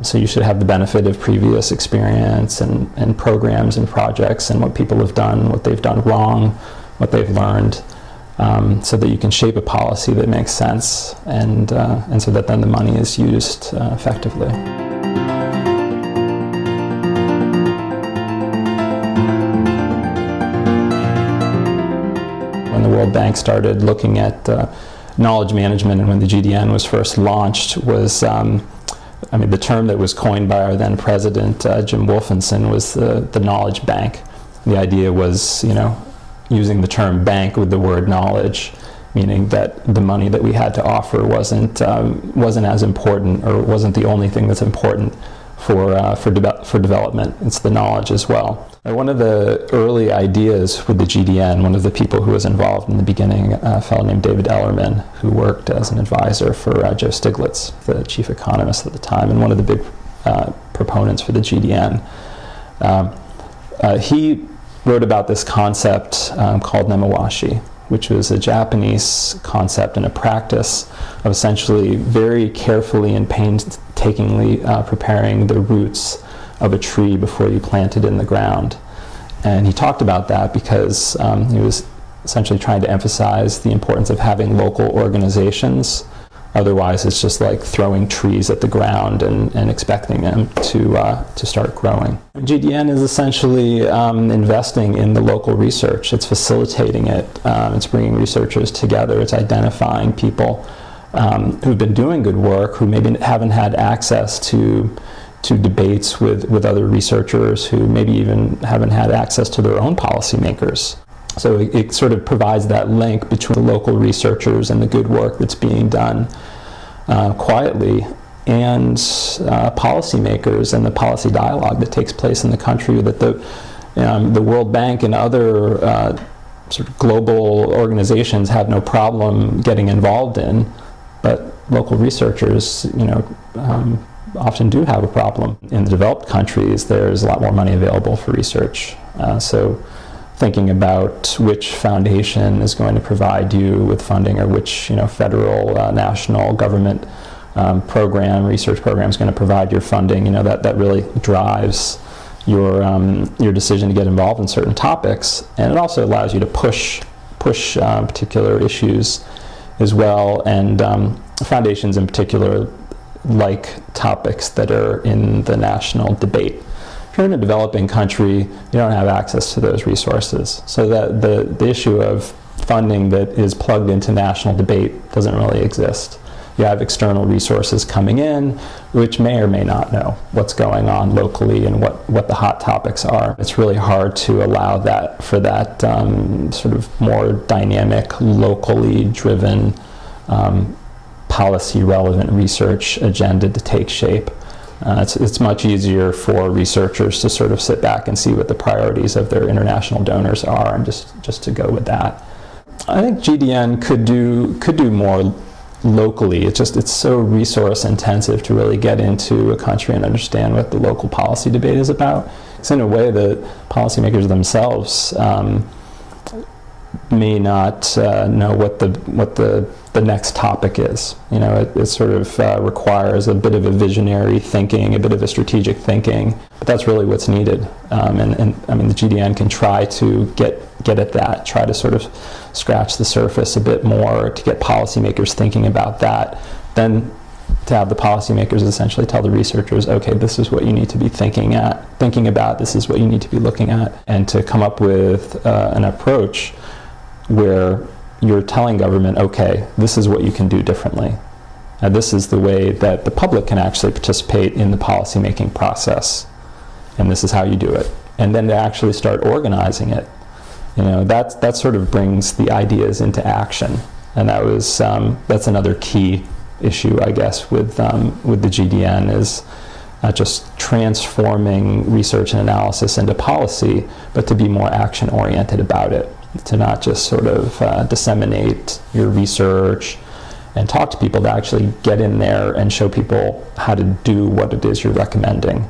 So you should have the benefit of previous experience and programs and projects and what people have done, what they've done wrong, what they've learned, so that you can shape a policy that makes sense and so that then the money is used effectively. When the World Bank started looking at knowledge management and when the GDN was first launched was, the term that was coined by our then president, Jim Wolfensohn, was the knowledge bank. The idea was, using the term bank with the word knowledge, meaning that the money that we had to offer wasn't as important, or wasn't the only thing that's important for development. It's the knowledge as well. And one of the early ideas with the GDN, one of the people who was involved in the beginning, a fellow named David Ellerman, who worked as an advisor for Joe Stiglitz, the chief economist at the time, and one of the big proponents for the GDN. He wrote about this concept called nemawashi, which was a Japanese concept and a practice of essentially very carefully and painstakingly preparing the roots of a tree before you plant it in the ground. And he talked about that because he was essentially trying to emphasize the importance of having local organizations. Otherwise, it's just like throwing trees at the ground and expecting them to start growing. GDN is essentially investing in the local research. It's facilitating it. It's bringing researchers together. It's identifying people who've been doing good work, who maybe haven't had access to debates with other researchers, who maybe even haven't had access to their own policymakers. So it sort of provides that link between the local researchers and the good work that's being done quietly and policymakers and the policy dialogue that takes place in the country that the World Bank and other sort of global organizations have no problem getting involved in, but local researchers, often do have a problem. In the developed countries, there's a lot more money available for research. So thinking about which foundation is going to provide you with funding, or which federal, national government research program is going to provide your funding, that really drives your decision to get involved in certain topics, and it also allows you to push particular issues as well, and foundations in particular like topics that are in the national debate. If you're in a developing country, you don't have access to those resources. So that the issue of funding that is plugged into national debate doesn't really exist. You have external resources coming in, which may or may not know what's going on locally and what the hot topics are. It's really hard to allow that for that sort of more dynamic, locally driven, policy-relevant research agenda to take shape. It's much easier for researchers to sort of sit back and see what the priorities of their international donors are and just to go with that. I think GDN could do more locally. It's so resource intensive to really get into a country and understand what the local policy debate is about. Because in a way, the policymakers themselves may not know what the next topic is. It sort of requires a bit of a visionary thinking, a bit of a strategic thinking, but that's really what's needed. And the GDN can try to get at that, try to sort of scratch the surface a bit more to get policymakers thinking about that. Then to have the policymakers essentially tell the researchers, okay, this is what you need to be thinking about, this is what you need to be looking at, and to come up with an approach where you're telling government, okay, this is what you can do differently. And this is the way that the public can actually participate in the policymaking process. And this is how you do it. And then to actually start organizing it. That sort of brings the ideas into action. And that's another key issue, I guess, with the GDN is just transforming research and analysis into policy, but to be more action-oriented about it. To not just sort of disseminate your research and talk to people, to actually get in there and show people how to do what it is you're recommending.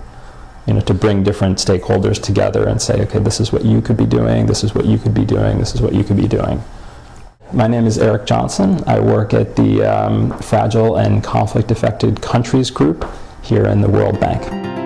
To bring different stakeholders together and say, okay, this is what you could be doing, this is what you could be doing, this is what you could be doing. My name is Eric Johnson. I work at the Fragile and Conflict Affected Countries Group here in the World Bank.